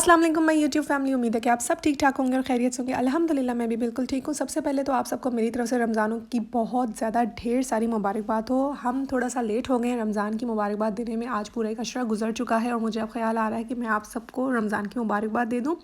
अस्सलाम वालेकुम my YouTube family. उम्मीद है कि आप सब ठीक ठाक होंगे और खैरियत से होंगे। अल्हम्दुलिल्लाह मैं भी बिल्कुल ठीक हूँ। सबसे पहले तो आप सबको मेरी तरफ से रमज़ानों की बहुत ज़्यादा ढेर सारी मुबारकबाद हो। हम थोड़ा सा लेट हो गए हैं रमज़ान की मुबारकबाद देने में। आज पूरा एक अशरा गुजर चुका है और मुझे अब ख्याल आ रहा है कि मैं आप सबको रमज़ान की मुबारकबाद दे दूँ।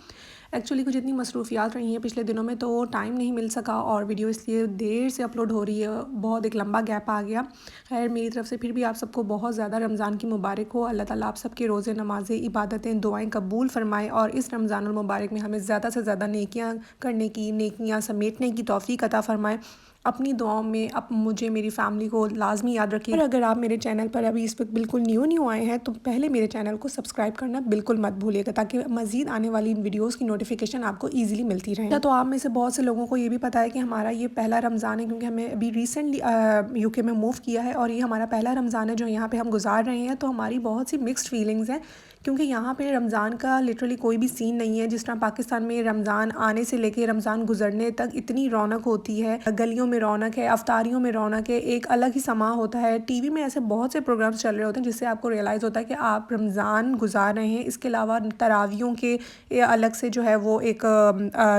एक्चुअली कुछ इतनी मसरूफियात रही हैं पिछले दिनों में, तो टाइम नहीं मिल सका और वीडियो इसलिए देर से अपलोड हो रही है। बहुत एक लंबा गैप आ गया। खैर मेरी तरफ से फिर भी आप सबको बहुत ज़्यादा रमज़ान की मुबारक हो। अल्लाह ताला आप सबके रोज़े, नमाज़ें, इबादतें, दुआएं कबूल फ़रमाए और इस रमज़ानुल मुबारक में हमें ज़्यादा से ज़्यादा नेकियां करने की, नेकियां समेटने की तौफ़ीक अता फ़रमाए। अपनी दुआओं में अब मुझे, मेरी फ़ैमिली को लाजमी याद रखिए। और अगर आप मेरे चैनल पर अभी इस वक्त बिल्कुल न्यू आए हैं तो पहले मेरे चैनल को सब्सक्राइब करना बिल्कुल मत भूलिएगा, ताकि मज़ीद आने वाली वीडियोस की नोटिफिकेशन आपको ईजिली मिलती रहे। तो आप में से बहुत से लोगों को ये भी पता है कि हमारा ये पहला रमज़ान है, क्योंकि हमें अभी रिसेंटली यूके में मूव किया है और ये हमारा पहला रमज़ान है जो यहाँ पे हम गुजार रहे हैं। तो हमारी बहुत सी मिक्स्ड फीलिंग्स हैं, क्योंकि यहाँ पे रमज़ान का लिटरली कोई भी सीन नहीं है। जिस तरह पाकिस्तान में रमज़ान आने से लेके रमज़ान गुजरने तक इतनी रौनक होती है, गलियों में रौनक है, अफ्तारियों में रौनक है, एक अलग ही समा होता है। टीवी में ऐसे बहुत से प्रोग्राम्स चल रहे होते हैं जिससे आपको रियलाइज़ होता है कि आप रमज़ान गुजार रहे हैं। इसके अलावा तरावियों के अलग से जो है वो एक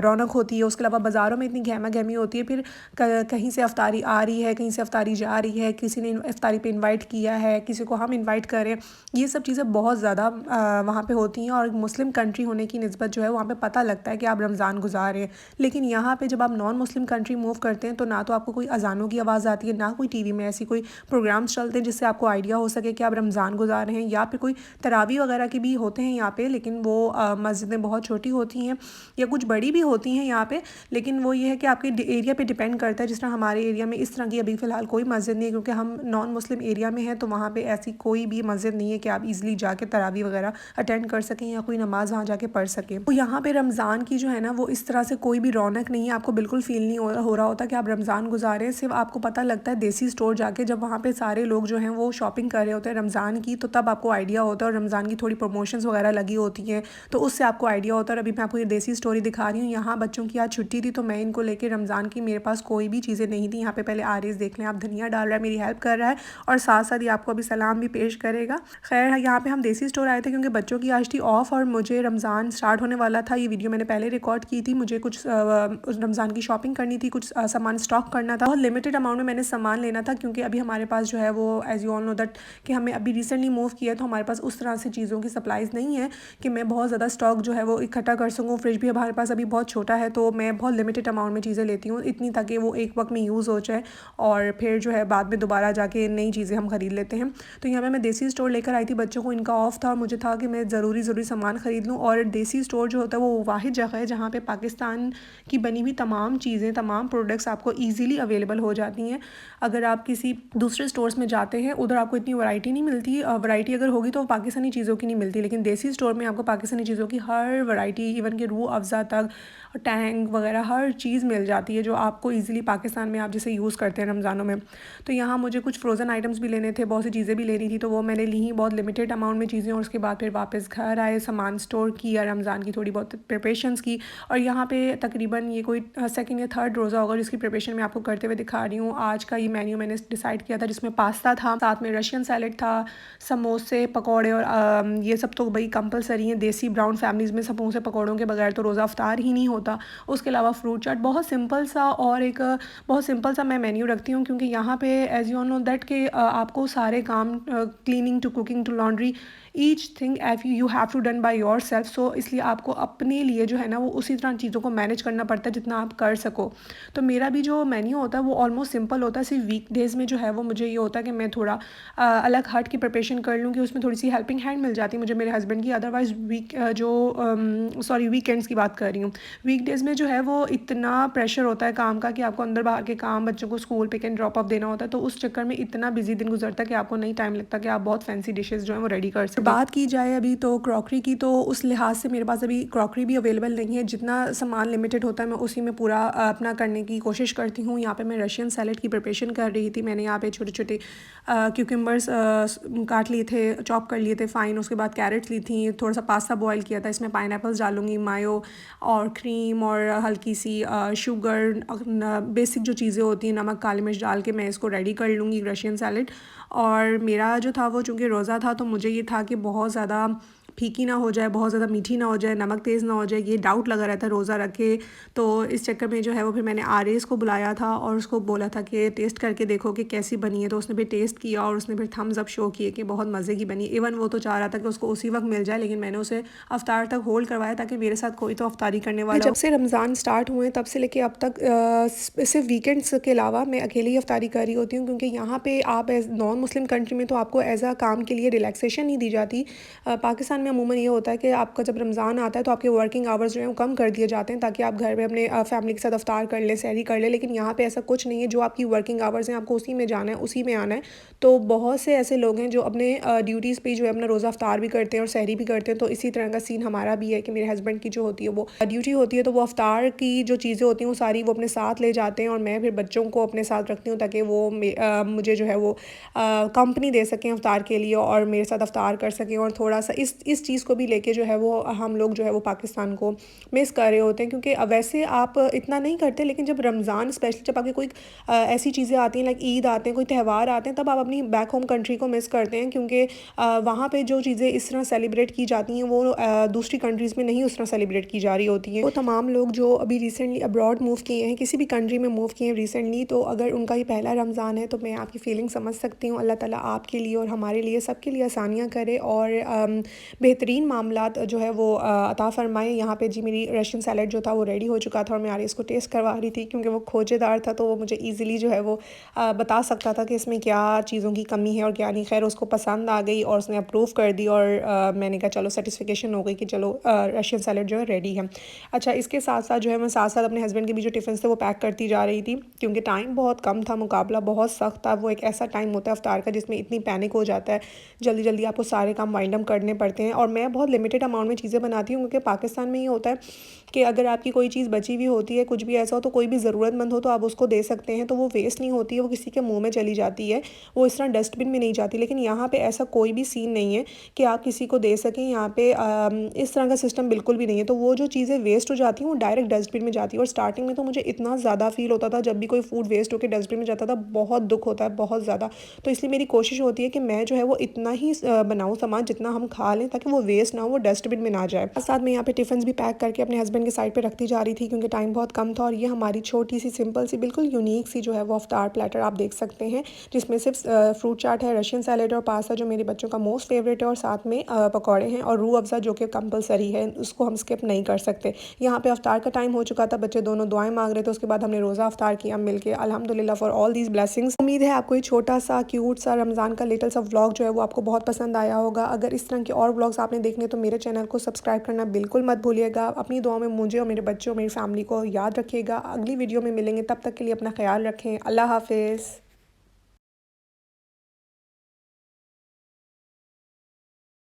रौनक होती है। उसके अलावा बाज़ारों में इतनी गहमा गहमी होती है। फिर कहीं से अफ्तारी आ रही है, कहीं से अफ्तारी जा रही है, किसी ने अफ्तारी पे इनवाइट किया है, किसी को हम इनवाइट करें। ये सब चीज़ें बहुत ज़्यादा वहाँ पे होती हैं और मुस्लिम कंट्री होने की निस्बत जो है वहाँ पे पता लगता है कि आप रमज़ान गुजार रहे हैं। लेकिन यहाँ पे जब आप नॉन मुस्लिम कंट्री मूव करते हैं तो ना तो आपको कोई अजानों की आवाज़ आती है, ना कोई टीवी में ऐसी कोई प्रोग्राम्स चलते हैं जिससे आपको आइडिया हो सके कि आप रमज़ान गुजार रहे हैं। या फिर कोई तरावी वगैरह के भी होते हैं यहाँ पे, लेकिन वो मस्जिदें बहुत छोटी होती हैं या कुछ बड़ी भी होती हैं यहाँ पे। लेकिन वो ये है कि आपके एरिया पे डिपेंड करता है। जिस तरह हमारे एरिया में इस तरह की अभी फ़िलहाल कोई मस्जिद नहीं है, क्योंकि हम नॉन मुस्लिम एरिया में हैं, तो वहाँ पे ऐसी कोई भी मस्जिद नहीं है कि आप इजीली जाके तरावी वगैरह अटेंड कर सकें या कोई नमाज वहाँ जाके पढ़ सकें। तो यहाँ पे रमज़ान की जो है ना वो इस तरह से कोई भी रौनक नहीं है। आपको बिल्कुल फील नहीं हो रहा होता कि आप रमज़ान गुजारें। सिर्फ आपको पता लगता है देसी स्टोर जाके, जब वहाँ पे सारे लोग जो हैं वो शॉपिंग कर रहे होते हैं रमज़ान की, तो तब आपको आइडिया होता है। और रमज़ान की थोड़ी प्रमोशंस वगैरह लगी होती हैं तो उससे आपको आइडिया होता है। और अभी मैं आपको ये देसी स्टोरी दिखा रही हूँ। यहाँ बच्चों की आज छुट्टी थी तो मैं इनको लेके रमज़ान की, मेरे पास कोई भी चीज़ें नहीं थी। यहाँ पे पहले आरिस देख लें, आप धनिया डाल रहा है, मेरी हेल्प कर रहा है और साथ साथ ये आपको अभी सलाम भी पेश करेगा। खैर यहाँ पे हम देसी स्टोर आए थे क्योंकि बच्चों की आज थी ऑफ और मुझे रमज़ान स्टार्ट होने वाला था। ये वीडियो मैंने पहले रिकॉर्ड की थी। मुझे कुछ रमज़ान की शॉपिंग करनी थी, कुछ सामान स्टॉक करना था। बहुत लिमिटेड अमाउंट में मैंने सामान लेना था, क्योंकि अभी हमारे पास जो है वो as you all know that कि हमें अभी रिसेंटली मूव किया है, तो हमारे पास उस तरह से चीज़ों की सप्लाईज़ नहीं है कि मैं बहुत ज़्यादा स्टॉक जो है वो इकट्ठा कर सकूँ। फ्रिज भी हमारे पास अभी बहुत छोटा है, तो मैं बहुत लिमिटेड अमाउंट में चीज़ें लेती हूँ, इतनी ताकि वो एक वक्त में यूज़ हो जाए और फिर जो है बाद में दोबारा जाके नई चीज़ें हम ख़रीद लेते हैं। तो यहाँ पे मैं देसी स्टोर लेकर आई थी। बच्चों को इनका ऑफ था और मुझे था कि मैं ज़रूरी सामान ख़रीद लूँ। और देसी स्टोर जो होता है वो वाहिद जगह है जहाँ पे पाकिस्तान की बनी हुई तमाम चीज़ें, तमाम प्रोडक्ट्स आपको ईज़िली अवेलेबल हो जाती हैं। अगर आप किसी दूसरे स्टोर्स में जाते हैं उधर आपको इतनी वैरायटी नहीं मिलती। वैरायटी अगर होगी तो पाकिस्तानी चीज़ों की नहीं मिलती, लेकिन देसी स्टोर में आपको पाकिस्तानी चीज़ों की हर वैरायटी, इवन के रूह अफ़ज़ा तक, टैंग वगैरह हर चीज़ मिल जाती है जो आपको ईज़िली पाकिस्तान में आप जिसे यूज़ करते हैं रमज़ानों में। तो यहाँ मुझे कुछ फ्रोज़न आइटम्स भी लेने थे, बहुत सी चीज़ें भी लेनी थी, तो वो मैंने ली ही बहुत लिमिटेड अमाउंट में चीज़ें। और उसके बाद फिर वापस घर आए, सामान स्टोर किया, रमज़ान की थोड़ी बहुत प्रिपरेशंस की। और यहाँ पे तकरीबन ये कोई सेकंड या थर्ड रोज़ा होगा जिसकी प्रिपरेशन मैं आपको करते हुए दिखा रही हूँ। आज का ये मेन्यू मैंने डिसाइड किया था, जिसमें पास्ता था, साथ में रशियन सैलेड था, समोसे, पकौड़े और ये सब तो भाई कंपलसरी हैं। देसी ब्राउन फैमिलीज़ में समोसे पकौड़ों के बगैर तो रोज़ा अफ्तार ही नहीं होता। उसके अलावा फ्रूट चाट, बहुत सिंपल सा और एक बहुत सिंपल सा मैं मेन्यू रखती हूँ, क्योंकि यहाँ पे एज़ यू नो दैट कि आपको सारे काम cleaning to cooking to laundry each thing you have to done by yourself. So इसलिए आपको अपने लिए जो है ना वो उसी तरह चीज़ों को मैनेज करना पड़ता है जितना आप कर सको। तो मेरा भी जो मेन्यू होता है वो ऑलमोस्ट सिंपल होता है। सिर्फ वीकडेज़ में जो है वो मुझे ये होता है कि मैं थोड़ा अलग हट की प्रिपरेशन कर लूँ कि उसमें थोड़ी सी हेल्पिंग हैंड मिल जाती है मुझे मेरे हस्बैंड की। अदरवाइज़ वीकेंड्स की बात कर रही हूँ। वीकडेज़ में जो है वो इतना प्रेशर होता है काम का कि आपको अंदर बाहर के काम, बच्चों को school pick and drop off देना होता है, तो उस चक्कर में इतना बिजी दिन गुजरता है कि आपको नहीं टाइम लगता कि आप बहुत फैंसी डिशेस जो है वो रेडी कर सकें। बात की जाए अभी तो क्रॉकरी की, तो उस लिहाज से मेरे पास अभी क्रॉकरी भी अवेलेबल नहीं है। जितना सामान लिमिटेड होता है मैं उसी में पूरा अपना करने की कोशिश करती हूँ। यहाँ पे मैं रशियन सैलेड की प्रिपरेशन कर रही थी। मैंने यहाँ पे छोटे छोटे क्यूकम्बर्स काट लिए थे, चॉप कर लिए थे फ़ाइन। उसके बाद कैरेट्स ली थी, थोड़ा सा पास्ता बॉयल किया था, इसमें पाइनएप्पल्स डालूँगी, मायो और क्रीम और हल्की सी शुगर, बेसिक जो चीज़ें होती हैं, नमक, काली मिर्च डाल के मैं इसको रेडी कर लूँगी रशियन सैलेड। और मेरा जो था वो चूँकि रोज़ा था तो मुझे ये था कि बहुत ज़्यादा फीकी ना हो जाए, बहुत ज़्यादा मीठी ना हो जाए, नमक तेज़ ना हो जाए, ये डाउट लगा रहता है रोज़ा रखे। तो इस चक्कर में जो है वो फिर मैंने आरिस को बुलाया था और उसको बोला था कि टेस्ट करके देखो कि कैसी बनी है। तो उसने फिर टेस्ट किया और उसने फिर थम्स अप शो किए कि बहुत मज़े की बनी। इवन वो तो चाह रहा था कि उसको उसी वक्त मिल जाए, लेकिन मैंने उसे अफ्तार तक होल्ड करवाया ताकि मेरे साथ कोई तो अफ्तारी करने वाला हो। जब से रमज़ान स्टार्ट हुए तब से लेके अब तक सिर्फ वीकेंड्स के अलावा मैं अकेली ही अफ्तारी कर रही होती हूँ, क्योंकि यहाँ पे आप एज नॉन मुस्लिम कंट्री में तो आपको एज अ काम के लिए रिलैक्सेशन नहीं दी जाती। पाकिस्तान में अमूमन ये होता है कि आपका जब रमज़ान आता है तो आपके वर्किंग आवर्स जो हैं वो कम कर दिए जाते हैं ताकि आप घर में अपने फैमिली के साथ अफ्तार कर लें, सहरी कर लें। लेकिन यहाँ पे ऐसा कुछ नहीं है, जो आपकी वर्किंग आवर्स हैं आपको उसी में जाना है, उसी में आना है। तो बहुत से ऐसे लोग हैं जो अपने ड्यूटीज़ पे जो है अपना रोज़ा अफ्तार भी करते हैं और सहरी भी करते हैं। तो इसी तरह का सीन हमारा भी है कि मेरे हस्बैंड की जो होती है वो ड्यूटी होती है, तो वो अफ्तार की जो चीज़ें होती हैं वो सारी वो अपने साथ ले जाते हैं और मैं फिर बच्चों को अपने साथ रखती हूँ ताकि वो मुझे जो है वो कंपनी दे सकें अफ्तार के लिए और मेरे साथ अफ्तार कर सकें। और थोड़ा सा इस चीज़ को भी लेके जो है वो हम लोग जो है वो पाकिस्तान को मिस कर रहे होते हैं, क्योंकि वैसे आप इतना नहीं करते, लेकिन जब रमज़ान स्पेशली जब आपकी कोई ऐसी चीज़ें आती हैं लाइक ईद आते हैं, कोई त्यौहार आते हैं, तब आप अपनी बैक होम कंट्री को मिस करते हैं, क्योंकि वहाँ पे जो चीज़ें इस तरह सेलिब्रेट की जाती हैं वो दूसरी कंट्रीज़ में नहीं उस तरह सेलिब्रेट की जा रही होती हैं। वो तमाम लोग जो अभी रिसेंटली अब्रॉड मूव किए हैं, किसी भी कंट्री में मूव किए हैं रिसेंटली, तो अगर उनका ये पहला रमज़ान है तो मैं आपकी फ़ीलिंग समझ सकती हूँ। अल्लाह ताला आपके लिए और हमारे लिए सबके लिए आसानियाँ करे और बेहतरीन मामलात जो है वो अता फ़रमाए। यहाँ पे जी मेरी रशियन सैलेड जो था वो रेडी हो चुका था और मैं आरिस को टेस्ट करवा रही थी, क्योंकि वो खोजेदार था तो वो मुझे ईज़िली जो है वो बता सकता था कि इसमें क्या चीज़ों की कमी है और क्या नहीं। खैर उसको पसंद आ गई और उसने अप्रूव कर दी और मैंने कहा चलो सेटिस्फिकेशन हो गई कि चलो रशियन सैलेड जो है रेडी है। अच्छा, इसके साथ साथ जो है मैं साथ साथ अपने हस्बैंड के भी जो टिफ़िन थे वो पैक करती जा रही थी, क्योंकि टाइम बहुत कम था, मुकाबला बहुत सख्त था। वो एक ऐसा टाइम होता है अफ्तार का जिसमें इतनी पैनिक हो जाता है, जल्दी जल्दी आपको सारे काम वाइंड अप करने पड़ते हैं। और मैं बहुत लिमिटेड अमाउंट में चीज़ें बनाती हूँ, क्योंकि पाकिस्तान में ये होता है कि अगर आपकी कोई चीज़ बची हुई होती है, कुछ भी ऐसा हो, तो कोई भी ज़रूरतमंद हो तो आप उसको दे सकते हैं, तो वो वेस्ट नहीं होती है, वो किसी के मुंह में चली जाती है, वो इस तरह डस्टबिन में नहीं जाती। लेकिन यहाँ पे ऐसा कोई भी सीन नहीं है कि आप किसी को दे सकें। यहाँ पे इस तरह का सिस्टम बिल्कुल भी नहीं है। तो वो जो चीज़ें वेस्ट हो जाती हैं वो डायरेक्ट डस्टबिन में जाती है। और स्टार्टिंग में तो मुझे इतना ज़्यादा फील होता था जब भी कोई फूड वेस्ट होकर डस्टबिन में जाता था, बहुत दुख होता है, बहुत ज़्यादा। तो इसलिए मेरी कोशिश होती है कि मैं जो है वो इतना ही बनाऊँ सामान जितना हम खा लें, ताकि वो वेस्ट ना हो, वो डस्टबिन में ना जाए। साथ में यहाँ पे टिफ़िन भी पैक करके अपने हस्बैंड के साइड पे रखती जा रही थी, क्योंकि टाइम बहुत कम था। और ये हमारी छोटी सी सिंपल सी बिल्कुल यूनिक सी जो है वो अफ्तार प्लेटर आप देख सकते हैं, जिसमें सिर्फ फ्रूट चाट है, रशियन सैलेड और पास्ता जो मेरे बच्चों का मोस्ट फेवरेट है, और साथ में पकौड़े हैं और रूह अफ़ज़ा जो कि कंपलसरी है, उसको हम स्किप नहीं कर सकते। यहाँ पे अफ्तार का टाइम हो चुका था, बच्चे दोनों दुआएं मांग रहे थे। उसके बाद हमने रोज़ा अफ्तार किया मिलके। अल्हम्दुलिल्लाह फॉर ऑल दीज ब्लेसिंग्स। उम्मीद है आपको ये छोटा सा क्यूट सा रमज़ान का लिटिल सा व्लॉग जो है वो आपको बहुत पसंद आया होगा। अगर इस तरह के और व्लॉग्स आपने देखने तो मेरे चैनल को सब्सक्राइब करना बिल्कुल मत भूलिएगा। अपनी दुआओं में मुझे और मेरे बच्चों, मेरी फैमिली को याद रखिएगा। अगली वीडियो में मिलेंगे, तब तक के लिए अपना ख्याल रखें। अल्लाह हाफिज़।